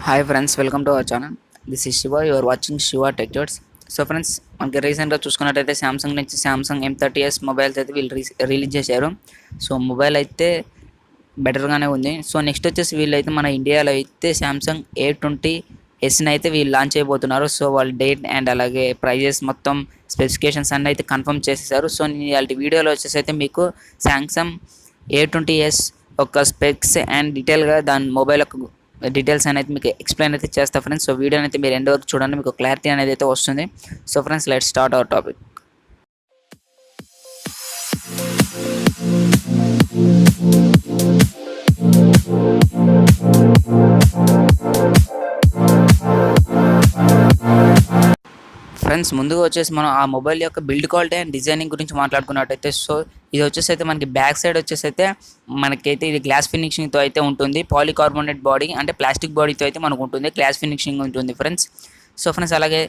Hi friends, welcome to our channel. This is Shiva. You are watching Shiva Tech Tips. So friends మనకి రీసెంట్గా చూసుకున్నట్టయితే Samsung నుంచి Samsung M30s mobiles అయితే వీళ్ళు release చేశారు. So mobile అయితే బెటర్గానే ఉంది. సో నెక్స్ట్ వచ్చేసి వీళ్ళైతే మన ఇండియాలో అయితే సామ్సంగ్ A20sని అయితే వీళ్ళు లాంచ్ చేయబోతున్నారు. సో వాళ్ళ డేట్ అండ్ అలాగే ప్రైజెస్ మొత్తం స్పెసిఫికేషన్స్ అన్నీ అయితే కన్ఫర్మ్ చేసేసారు. సో నేను ఇలాంటి వీడియోలో వచ్చేసి అయితే మీకు సామ్సంగ్ A20s ఒక స్పెక్స్ అండ్ డీటెయిల్గా దాని మొబైల్ యొక్క డీటెయిల్స్ అనేది మీకు ఎక్స్ప్లెయిన్ అయితే చేస్తా ఫ్రెండ్స్. సో వీడియో అయితే మీరు ఎండ్ వరకు చూడండి, మీకు క్లారిటీ అనేది అయితే వస్తుంది. So friends, let's start our topic. Friends, ముందుగా వచ్చేసి మనం ఆ మొబైల్ యొక్క బిల్డ్ క్వాలిటీ అండ్ డిజైనింగ్ గురించి మాట్లాడుకున్నట్టయితే, సో ఇది వచ్చేసి అయితే మనకి బ్యాక్ సైడ్ వచ్చేసి అయితే మనకైతే ఇది గ్లాస్ ఫినిషింగ్తో అయితే ఉంటుంది. పాలికార్బోనేట్ బాడీ అంటే ప్లాస్టిక్ బాడీతో అయితే మనకు ఉంటుంది, గ్లాస్ ఫినిషింగ్ ఉంటుంది ఫ్రెండ్స్. సో ఫ్రెండ్స్, అలాగే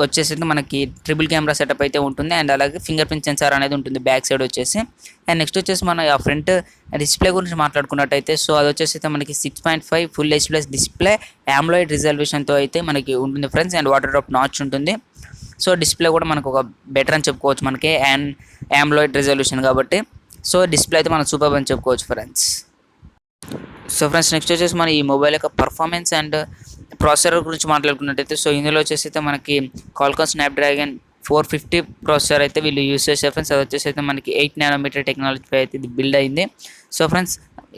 వచ్చేసి మనకి ట్రిపుల్ కెమెరా సెటప్ అయితే ఉంటుంది అండ్ అలాగే ఫింగర్ ప్రింట్ సెన్సార్ అనేది ఉంటుంది బ్యాక్ సైడ్ వచ్చేసి. అండ్ నెక్స్ట్ వచ్చేసి మనం ఆ ఫ్రంట్ డిస్ప్లే గురించి మాట్లాడుకున్నట్టయితే, సో అది వచ్చేసి అయితే మనకి 6.5 ఫుల్ హెచ్డీ డిస్ప్లే AMOLED రిజల్యూషన్తో అయితే మనకి ఉంటుంది friends. And water drop notch ఉంటుంది. సో డిస్ప్లే కూడా మనకు ఒక బెటర్ అని చెప్పుకోవచ్చు, మనకి అండ్ AMOLED రిజల్యూషన్ కాబట్టి. సో డిస్ప్లే అయితే మనం సూపర్ అని చెప్పుకోవచ్చు ఫ్రెండ్స్. సో ఫ్రెండ్స్, నెక్స్ట్ వచ్చేసి మన ఈ మొబైల్ యొక్క పర్ఫార్మెన్స్ అండ్ ప్రాసెసర్ గురించి మాట్లాడుకున్నట్టయితే, సో ఇందులో వచ్చేసి అయితే మనకి Qualcomm స్నాప్డ్రాగన్ 450 ప్రాసెసర్ అయితే వీళ్ళు యూస్ చేసే ఫ్రెండ్స్. అది వచ్చేసి అయితే మనకి 8 nm టెక్నాలజీపై అయితే ఇది బిల్డ్ అయింది. సో ఫ్రెండ్స్,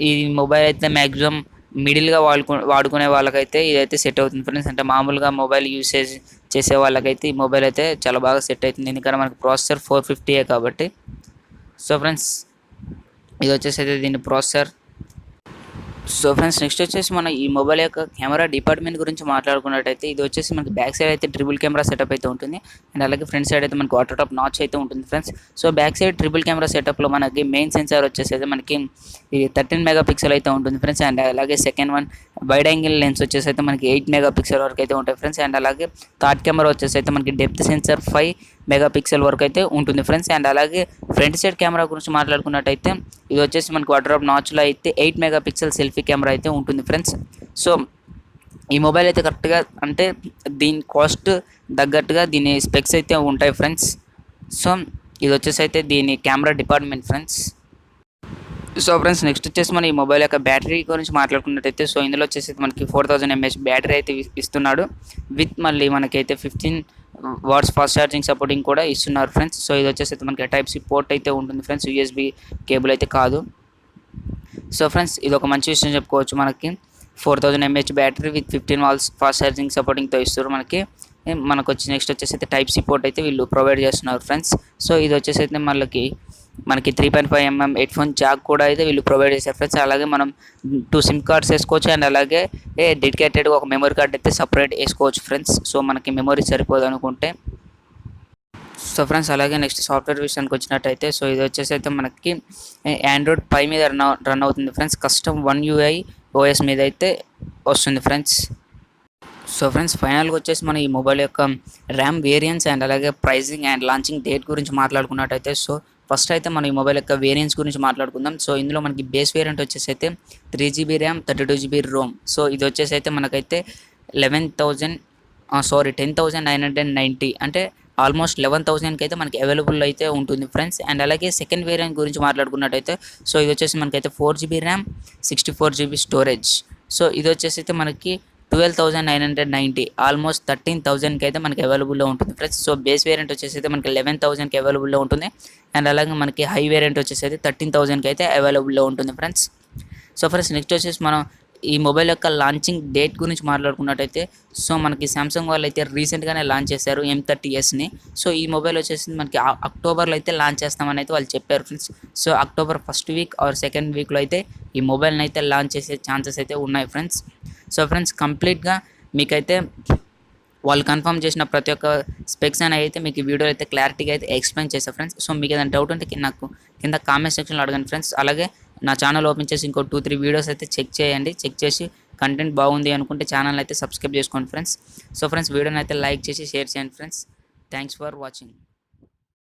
ఈ మొబైల్ అయితే మ్యాక్సిమం మిడిల్గా వాడుకునే వాళ్ళకైతే ఇదైతే సెట్ అవుతుంది ఫ్రెండ్స్. అంటే మామూలుగా మొబైల్ యూసేజ్ చేసే వాళ్ళకైతే ఈ మొబైల్ అయితే చాలా బాగా సెట్ అవుతుంది, ఎందుకంటే మనకి ప్రాసెసర్ 450 కాబట్టి. సో ఫ్రెండ్స్, ఇది వచ్చేసి అయితే దీని ప్రాసెసర్. సో ఫ్రెండ్స్, నెక్స్ట్ వచ్చేసి మన ఈ మొబైల్ యొక్క కెమెరా డిపార్ట్మెంట్ గురించి మాట్లాడుకున్నట్టయితే, ఇది వచ్చేసి మనకి బ్యాక్ సైడ్ అయితే ట్రిపుల్ కెమెరా సెటప్ అయితే ఉంటుంది అండ్ అలాగే ఫ్రంట్ సైడ్ అయితే మనకి వాటర్ టాప్ నాచ్ అయితే ఉంటుంది friends. So back side triple camera సెటప్లో మనకి మెయిన్ సెన్సార్ వచ్చేసి అయితే మనకి ఇది 13 MP అయితే ఉంటుంది ఫ్రెండ్స్. అండ్ అలాగే second one wide angle lens వచ్చేసి అయితే మనకి 8 MP వరకు అయితే ఉంటాయి ఫ్రెండ్స్. అండ్ అలాగే థర్డ్ కెమెరా వచ్చేసి అయితే మనకి డెప్త్ సెన్సార్ 5 MP వరకు అయితే ఉంటుంది ఫ్రెండ్స్. అండ్ అలాగే ఫ్రంట్ సైడ్ కెమెరా గురించి మాట్లాడుకున్నట్టయితే, ఇది వచ్చేసి మనకి వాటర్ డ్రాప్ నాచ్లో అయితే 8 MP సెల్ఫీ కెమెరా అయితే ఉంటుంది ఫ్రెండ్స్. సో ఈ మొబైల్ అయితే కరెక్ట్గా అంటే దీని కాస్ట్ తగ్గట్టుగా దీని స్పెక్స్ అయితే ఉంటాయి ఫ్రెండ్స్. సో ఇది వచ్చేసి అయితే దీని camera department friends. So friends, next వచ్చేసి మన ఈ మొబైల్ యొక్క బ్యాటరీ గురించి మాట్లాడుకున్నట్టయితే, సో ఇందులో వచ్చేసి మనకి 4000 mAh బ్యాటరీ అయితే ఇస్తున్నాడు. విత్ మళ్ళీ మనకైతే 15 వాట్స్ ఫాస్ట్ ఛార్జింగ్ సపోర్టింగ్ కూడా ఇస్తున్నారు ఫ్రెండ్స్. సో ఇది వచ్చేసి మనకి Type-C పోర్ట్ అయితే ఉంటుంది ఫ్రెండ్స్, USB కేబుల్ అయితే కాదు. సో ఫ్రెండ్స్, ఇది ఒక మంచి విషయం చెప్పుకోవచ్చు. మనకి 4000 mAh battery with 15 watts fast charging సపోర్టింగ్తో ఇస్తారు మనకు వచ్చి. నెక్స్ట్ వచ్చేసి అయితే Type-C పోర్ట్ అయితే వీళ్ళు ప్రొవైడ్ చేస్తున్నారు ఫ్రెండ్స్. సో ఇది వచ్చేసి అయితే మనకి 3.5mm హెడ్ ఫోన్ జాక్ కూడా అయితే వీళ్ళు ప్రొవైడ్ చేశారు ఫ్రెండ్స్. అలాగే మనం 2 సిమ్ కార్డ్స్ వేసుకోవచ్చు అండ్ అలాగే డెడికేటెడ్గా ఒక మెమరీ కార్డ్ అయితే సపరేట్ వేసుకోవచ్చు ఫ్రెండ్స్. సో మనకి మెమరీ సరిపోదు అనుకుంటే. సో ఫ్రెండ్స్, అలాగే నెక్స్ట్ సాఫ్ట్వేర్ విషయానికి వచ్చినట్టయితే, సో ఇది వచ్చేసి అయితే మనకి Android Pie మీద రన్ అవుతుంది ఫ్రెండ్స్. కస్టమ్ 1 UI OS మీద అయితే వస్తుంది ఫ్రెండ్స్. సో ఫ్రెండ్స్, ఫైనల్గా వచ్చేసి మన ఈ మొబైల్ యొక్క ర్యామ్ వేరియంట్స్ అండ్ అలాగే ప్రైజింగ్ అండ్ లాంచింగ్ డేట్ గురించి మాట్లాడుకున్నట్టయితే, సో ఫస్ట్ అయితే మన ఈ మొబైల్ యొక్క వేరియంట్స్ గురించి మాట్లాడుకుందాం. సో ఇందులో మనకి బేస్ వేరియంట్ వచ్చేసి అయితే 3GB RAM 32GB Rome. So ఇది వచ్చేసి అయితే మనకైతే 10,990 అంటే ఆల్మోస్ట్ 11,000కి అయితే మనకి అవైలబుల్ అయితే ఉంటుంది ఫ్రెండ్స్. అండ్ అలాగే సెకండ్ వేరియంట్ గురించి మాట్లాడుకున్నట్టయితే, సో ఇది వచ్చేసి మనకైతే 4GB RAM 64GB storage. So ఇది వచ్చేసి అయితే మనకి 12,990 ఆల్మోస్ట్ 13,000కి అయితే మనకి అవైలబుల్లో ఉంటుంది ఫ్రెండ్స్. సో బేస్ వేరియంట్ వచ్చేసి అయితే మనకి 11,000కి అవైలబుల్లో ఉంటుంది అండ్ అలాగే మనకి హై వేరియంట్ వచ్చేసి అయితే 13,000కి అయితే అవైలబుల్లో ఉంటుంది ఫ్రెండ్స్. సో ఫ్రెండ్స్, నెక్స్ట్ వచ్చేసి మనం ఈ మొబైల్ యొక్క లాంచింగ్ డేట్ గురించి మాట్లాడుకున్నట్టయితే, సో మనకి సామ్సంగ్ వాళ్ళు అయితే రీసెంట్గానే లాంచ్ చేశారు M30sని. సో ఈ మొబైల్ వచ్చేసి మనకి అక్టోబర్లో అయితే లాంచ్ చేస్తామని అయితే వాళ్ళు చెప్పారు friends. So October first week or second వీక్లో అయితే ఈ మొబైల్ని అయితే లాంచ్ చేసే ఛాన్సెస్ అయితే ఉన్నాయి ఫ్రెండ్స్. సో ఫ్రెండ్స్, కంప్లీట్గా మీకైతే వాళ్ళు కన్ఫర్మ్ చేసిన ప్రతి ఒక్క స్పెక్స్ అని అయితే మీకు ఈ వీడియోలో అయితే క్లారిటీగా అయితే ఎక్స్ప్లెయిన్ చేశాను ఫ్రెండ్స్. సో మీకు ఏదైనా డౌట్ ఉంటే నాకు కింద కామెంట్ సెక్షన్లో అడగండి ఫ్రెండ్స్. అలాగే నా ఛానల్ ఓపెన్ చేసి ఇంకో 2-3 వీడియోస్ అయితే చెక్ చేయండి. చెక్ చేసి కంటెంట్ బాగుంది అనుకుంటే ఛానల్ అయితే సబ్స్క్రైబ్ చేసుకోండి ఫ్రెండ్స్. సో ఫ్రెండ్స్, వీడియోని అయితే లైక్ చేసి షేర్ చేయండి ఫ్రెండ్స్. Thanks for watching.